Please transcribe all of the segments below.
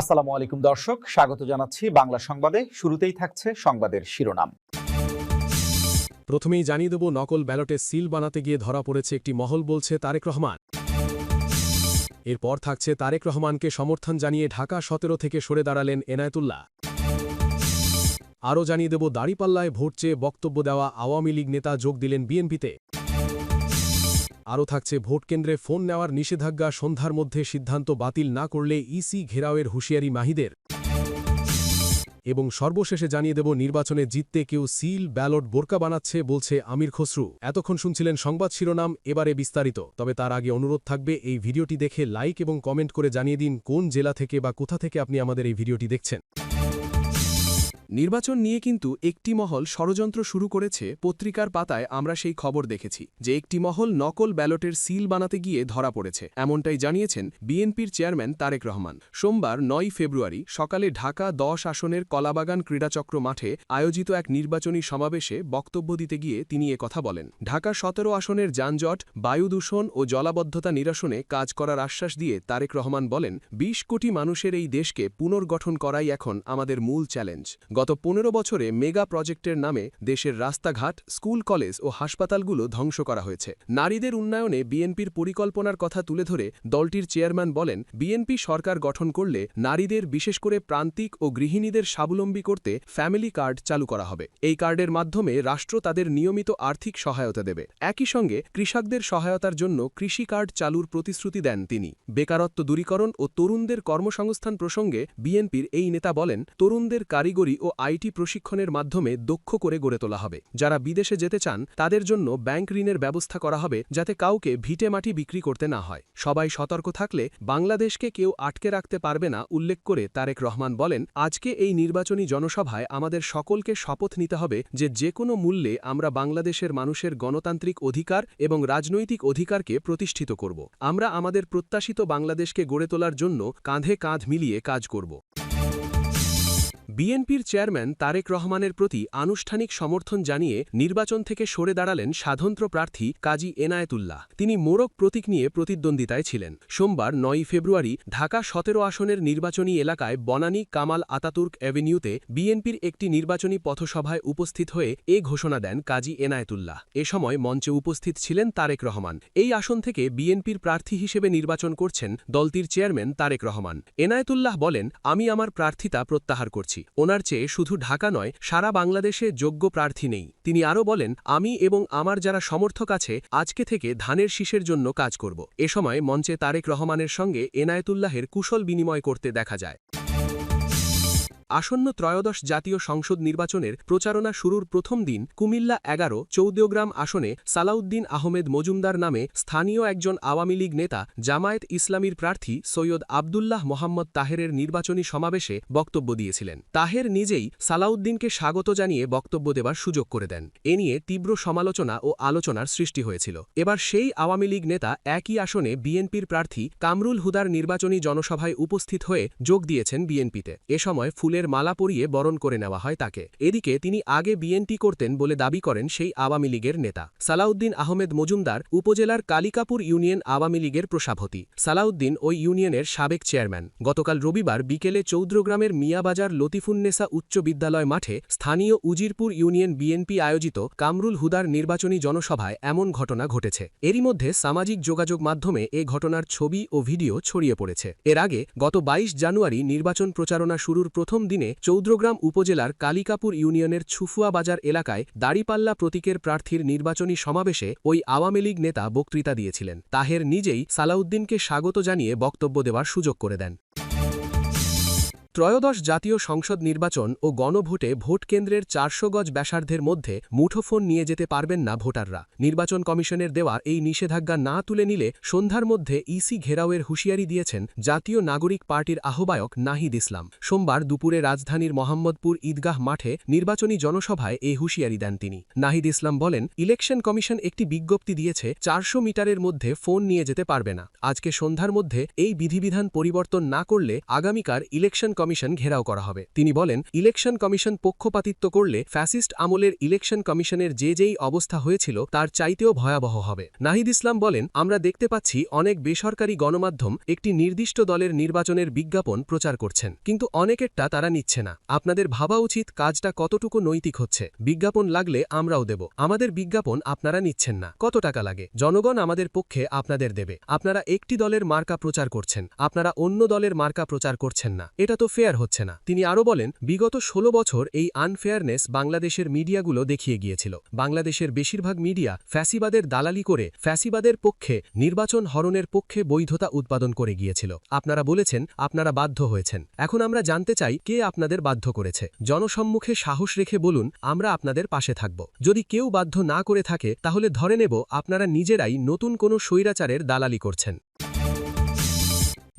আসসালামু আলাইকুম দর্শক, স্বাগত জানাচ্ছি বাংলা সংবাদে। শুরুতেই থাকছে সংবাদের শিরোনাম। প্রথমেই জানিয়ে দেব, নকল ব্যালটে সিল বানাতে গিয়ে ধরা পড়েছে একটি মহল, বলছে তারেক রহমান। এরপর থাকছে তারেক রহমানকে সমর্থন জানিয়ে ঢাকা ১৭ থেকে সরে দাঁড়ালেন এনায়েতুল্লাহ। আরও জানিয়ে দেব, দাঁড়িপাল্লায় ভোট চেয়ে বক্তব্য দেওয়া আওয়ামী লীগ নেতা যোগ দিলেন বিএনপিতে। আরও থাকছে ভোট কেন্দ্রে ফোন নেওয়ার নিষেধাজ্ঞা সন্ধ্যার মধ্যে সিদ্ধান্ত বাতিল না করলে ইসি ঘেরাওয়ের হুঁশিয়ারি মাহিদের। এবং সর্বশেষে জানিয়ে দেব, নির্বাচনে জিততে কেউ সিল ব্যালট বোরকা বানাচ্ছে, বলছে আমির খসরু। এতক্ষণ শুনছিলেন সংবাদ শিরোনাম, এবারে বিস্তারিত। তবে তার আগে অনুরোধ থাকবে, এই ভিডিওটি দেখে লাইক এবং কমেন্ট করে জানিয়ে দিন কোন জেলা থেকে বা কোথা থেকে আপনি আমাদের এই ভিডিওটি দেখছেন। নির্বাচন নিয়ে কিন্তু একটি মহল ষড়যন্ত্র শুরু করেছে। পত্রিকার পাতায় আমরা সেই খবর দেখেছি যে একটি মহল নকল ব্যালটের সিল বানাতে গিয়ে ধরা পড়েছে। এমনটাই জানিয়েছেন বিএনপির চেয়ারম্যান তারেক রহমান। সোমবার ৯ ফেব্রুয়ারি সকালে ঢাকা ১০ আসনের কলাবাগান ক্রীড়াচক্র মাঠে আয়োজিত এক নির্বাচনী সমাবেশে বক্তব্য দিতে গিয়ে তিনি কথা বলেন। ঢাকা ১৭ আসনের যানজট, বায়ু দূষণ ও জলাবদ্ধতা নিরসনে কাজ করার আশ্বাস দিয়ে তারেক রহমান বলেন, ২০ কোটি মানুষের এই দেশকে পুনর্গঠন করাই এখন আমাদের মূল চ্যালেঞ্জ। গত ১৫ বছরে মেগা প্রজেক্টের নামে দেশের রাস্তাঘাট, স্কুল, কলেজ ও হাসপাতালগুলো ধ্বংস করা হয়েছে। নারীদের উন্নয়নে বিএনপির পরিকল্পনার কথা তুলে ধরে দলটির চেয়ারম্যান বলেন, বিএনপি সরকার গঠন করলে নারীদের, বিশেষ করে প্রান্তিক ও গৃহিণীদের স্বাবলম্বী করতে ফ্যামিলি কার্ড চালু করা হবে। এই কার্ডের মাধ্যমে রাষ্ট্র তাদের নিয়মিত আর্থিক সহায়তা দেবে। একই সঙ্গে কৃষকদের সহায়তার জন্য কৃষি কার্ড চালুর প্রতিশ্রুতি দেন তিনি। বেকারত্ব দূরীকরণ ও তরুণদের কর্মসংস্থান প্রসঙ্গে বিএনপির এই নেতা বলেন, তরুণদের কারিগরি ও আইটি প্রশিক্ষণের মাধ্যমে দক্ষ করে গড়ে তোলা হবে। যারা বিদেশে যেতে চান তাদের জন্য ব্যাংক ঋণের ব্যবস্থা করা হবে, যাতে কাউকে ভিটে মাটি বিক্রি করতে না হয়। সবাই সতর্ক থাকলে বাংলাদেশকে কেউ আটকে রাখতে পারবে না উল্লেখ করে তারেক রহমান বলেন, আজকে এই নির্বাচনী জনসভায় আমাদের সকলকে শপথ নিতে হবে যে কোনো মূল্যে আমরা বাংলাদেশের মানুষের গণতান্ত্রিক অধিকার এবং রাজনৈতিক অধিকারকে প্রতিষ্ঠিত করব। আমরা আমাদের প্রত্যাশিত বাংলাদেশকে গড়ে তোলার জন্য কাঁধে কাঁধ মিলিয়ে কাজ করব। বিএনপির চেয়ারম্যান তারেক রহমানের প্রতি আনুষ্ঠানিক সমর্থন জানিয়ে নির্বাচন থেকে সরে দাঁড়ালেন স্বাতন্ত্র প্রার্থী কাজী এনায়েতুল্লাহ। তিনি মোরগ প্রতীক নিয়ে প্রতিদ্বন্দ্বিতায় ছিলেন। সোমবার ৯ ফেব্রুয়ারি ঢাকা ১৭ আসনের নির্বাচনী এলাকায় বনানী কামাল আতাতুর্ক অ্যাভিনিউতে বিএনপির একটি নির্বাচনী পথসভায় উপস্থিত হয়ে এ ঘোষণা দেন কাজী এনায়েতুল্লাহ। এ সময় মঞ্চে উপস্থিত ছিলেন তারেক রহমান। এই আসন থেকে বিএনপির প্রার্থী হিসেবে নির্বাচন করছেন দলটির চেয়ারম্যান তারেক রহমান। এনায়েতুল্লাহ বলেন, আমি আমার প্রার্থিতা প্রত্যাহার করছি। ওনার চেয়ে শুধু ঢাকা নয়, সারা বাংলাদেশে যোগ্য প্রার্থী নেই। তিনি আরও বলেন, আমি এবং আমার যারা সমর্থক আছে আজকে থেকে ধানের শীষের জন্য কাজ করব। এ সময় মঞ্চে তারেক রহমানের সঙ্গে এনায়েতুল্লাহের কুশল বিনিময় করতে দেখা যায়। আসন্ন ত্রয়োদশ জাতীয় সংসদ নির্বাচনের প্রচারণা শুরুর প্রথম দিন কুমিল্লা ১১ চৌদ্দগ্রাম আসনে সালাউদ্দিন আহমেদ মজুমদার নামে স্থানীয় একজন আওয়ামী লীগ নেতা জামায়াত ইসলামীর প্রার্থী সৈয়দ আবদুল্লাহ মোহাম্মদ তাহেরের নির্বাচনী সমাবেশে বক্তব্য দিয়েছিলেন। তাহের নিজেই সালাউদ্দিনকে স্বাগত জানিয়ে বক্তব্য দেবার সুযোগ করে দেন। এ নিয়ে তীব্র সমালোচনা ও আলোচনার সৃষ্টি হয়েছিল। এবার সেই আওয়ামী লীগ নেতা একই আসনে বিএনপির প্রার্থী কামরুল হুদার নির্বাচনী জনসভায় উপস্থিত হয়ে যোগ দিয়েছেন বিএনপিতে। এ সময় ফুলের মালা পরিয়ে বরণ করে নেওয়া হয় তাকে। এদিকে তিনি আগে বিএনপি করতেন বলে দাবি করেন সেই আওয়ামী লীগের নেতা। সালাউদ্দিন আহমেদ মজুমদার উপজেলার কালিকাপুর ইউনিয়ন আওয়ামী লীগের প্রসভাপতি। সালাউদ্দিন ওই ইউনিয়নের সাবেক চেয়ারম্যান। গতকাল রবিবার বিকেলে চৌদ্দগ্রামের মিয়াবাজার লতিফুন্নেসা উচ্চ বিদ্যালয় মাঠে স্থানীয় উজিরপুর ইউনিয়ন বিএনপি আয়োজিত কামরুল হুদার নির্বাচনী জনসভায় এমন ঘটনা ঘটেছে। এরই মধ্যে সামাজিক যোগাযোগ মাধ্যমে এ ঘটনার ছবি ও ভিডিও ছড়িয়ে পড়েছে। এর আগে গত ২২ জানুয়ারি নির্বাচন প্রচারণা শুরুর প্রথম দিনে চৌদ্দগ্রাম উপজেলার কালিকাপুর ইউনিয়নের ছুফুয়া বাজার এলাকায় দাড়িপাল্লা প্রতীকের প্রার্থীর নির্বাচনী সমাবেশে ওই আওয়ামী লীগ নেতা বক্তৃতা দিয়েছিলেন। তাহের নিজেই সালাউদ্দিনকে স্বাগত জানিয়ে বক্তব্য দেওয়ার সুযোগ করে দেন। ত্রয়োদশ জাতীয় সংসদ নির্বাচন ও গণভোটে ভোট কেন্দ্রের ৪০০ গজ ব্যাসার্ধের মধ্যে মুঠোফোন নিয়ে যেতে পারবেন না ভোটাররা। নির্বাচন কমিশনের দেওয়া এই নিষেধাজ্ঞা না তুলে নিলে সন্ধ্যার মধ্যে ইসি ঘেরাওয়ের হুঁশিয়ারি দিয়েছেন জাতীয় নাগরিক পার্টির আহ্বায়ক নাহিদ ইসলাম। সোমবার দুপুরে রাজধানীর মোহাম্মদপুর ঈদগাহ মাঠে নির্বাচনী জনসভায় এ হুঁশিয়ারি দেন তিনি। নাহিদ ইসলাম বলেন, ইলেকশন কমিশন একটি বিজ্ঞপ্তি দিয়েছে ৪০০ মিটারের মধ্যে ফোন নিয়ে যেতে পারবে না। আজকে সন্ধ্যার মধ্যে এই বিধিবিধান পরিবর্তন না করলে আগামীকাল ইলেকশন কমিশন ঘেরাও করা হবে। তিনি বলেন, ইলেকশন কমিশন পক্ষপাতিত্ব করলে ফ্যাসিস্ট আমলের ইলেকশন কমিশনের যেই অবস্থা হয়েছিল তার চাইতেও ভয়াবহ হবে। নাহিদ ইসলাম বলেন, আমরা দেখতে পাচ্ছি অনেক বেসরকারি গণমাধ্যম একটি নির্দিষ্ট দলের নির্বাচনের বিজ্ঞাপন প্রচার করছেন, কিন্তু অনেকেরটা তারা নিচ্ছে না। আপনাদের ভাবা উচিত কাজটা কতটুকু নৈতিক হচ্ছে। বিজ্ঞাপন লাগলে আমরাও দেব, আমাদের বিজ্ঞাপন আপনারা নিচ্ছেন না। কত টাকা লাগে? জনগণ আমাদের পক্ষে আপনাদের দেবে। আপনারা একটি দলের মার্কা প্রচার করছেন, আপনারা অন্য দলের মার্কা প্রচার করছেন না। এটা তো ফেয়ার হচ্ছে না। তিনি আরও বলেন, বিগত ১৬ বছর এই আনফেয়ারনেস বাংলাদেশের মিডিয়াগুলো দেখিয়ে গিয়েছিল। বাংলাদেশের বেশিরভাগ মিডিয়া ফ্যাসিবাদের দালালি করে ফ্যাসিবাদের পক্ষে নির্বাচন হরণের পক্ষে বৈধতা উৎপাদন করে গিয়েছিল। আপনারা বলেছেন আপনারা বাধ্য হয়েছেন। এখন আমরা জানতে চাই কে আপনাদের বাধ্য করেছে। জনসম্মুখে সাহস রেখে বলুন, আমরা আপনাদের পাশে থাকব। যদি কেউ বাধ্য না করে থাকে তাহলে ধরে নেব আপনারা নিজেরাই নতুন কোনো স্বৈরাচারের দালালি করছেন।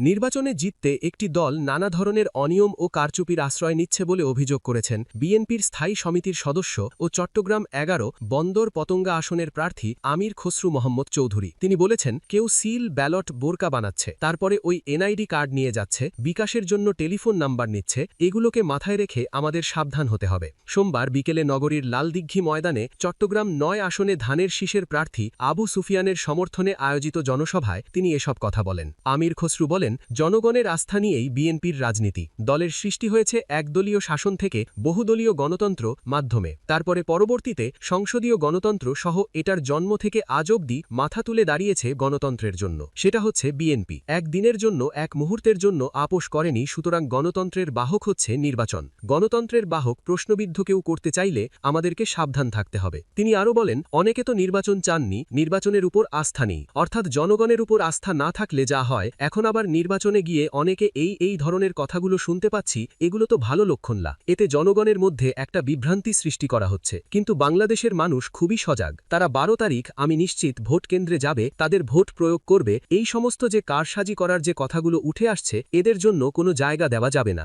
নির্বাচনে জিততে একটি দল নানা ধরনের অনিয়ম ও কারচুপির আশ্রয় নিচ্ছে বলে অভিযোগ করেছেন বিএনপির স্থায়ী সমিতির সদস্য ও চট্টগ্রাম ১১ বন্দর পতঙ্গা আসনের প্রার্থী আমির খসরু মোহাম্মদ চৌধুরী। তিনি বলেছেন, কেউ সিল ব্যালট বোরকা বানাচ্ছে, তারপরে ওই এনআইডি কার্ড নিয়ে যাচ্ছে, বিকাশের জন্য টেলিফোন নাম্বার নিচ্ছে। এগুলোকে মাথায় রেখে আমাদের সাবধান হতে হবে। সোমবার বিকেলে নগরীর লালদিঘি ময়দানে চট্টগ্রাম ৯ আসনে ধানের শীষের প্রার্থী আবু সুফিয়ানের সমর্থনে আয়োজিত জনসভায় তিনি এসব কথা বলেন। আমির খসরু বলেন, জনগণের আস্থা নিয়েই বিএনপির রাজনীতি। দলের সৃষ্টি হয়েছে একদলীয় শাসন থেকে বহুদলীয় গণতন্ত্র মাধ্যমে, তারপরে পরবর্তীতে সংসদীয় গণতন্ত্র সহ এটার জন্ম থেকে আজ অবধি মাথা তুলে দাঁড়িয়েছে গণতন্ত্রের জন্য। সেটা হচ্ছে বিএনপি। এক দিনের জন্য, এক মুহূর্তের জন্য আপোষ করেনি। সুতরাং গণতন্ত্রের বাহক হচ্ছে নির্বাচন। গণতন্ত্রের বাহক প্রশ্নবিদ্ধ কেউ করতে চাইলে আমাদেরকে সাবধান থাকতে হবে। তিনি আরও বলেন, অনেকে তো নির্বাচন চাননি, নির্বাচনের উপর আস্থা নেই। অর্থাৎ জনগণের উপর আস্থা না থাকলে যা হয়, এখন আবার নির্বাচনে গিয়ে অনেকে এই ধরনের কথাগুলো শুনতে পাচ্ছি, এগুলো তো ভালো লক্ষণ না। এতে জনগণের মধ্যে একটা বিভ্রান্তি সৃষ্টি করা হচ্ছে। কিন্তু বাংলাদেশের মানুষ খুবই সজাগ। তারা ১২ তারিখ আমি নিশ্চিত ভোট কেন্দ্রে যাবে, তাদের ভোট প্রয়োগ করবে। এই সমস্ত যে কারসাজি করার যে কথাগুলো উঠে আসছে, এদের জন্য কোনো জায়গা দেওয়া যাবে না।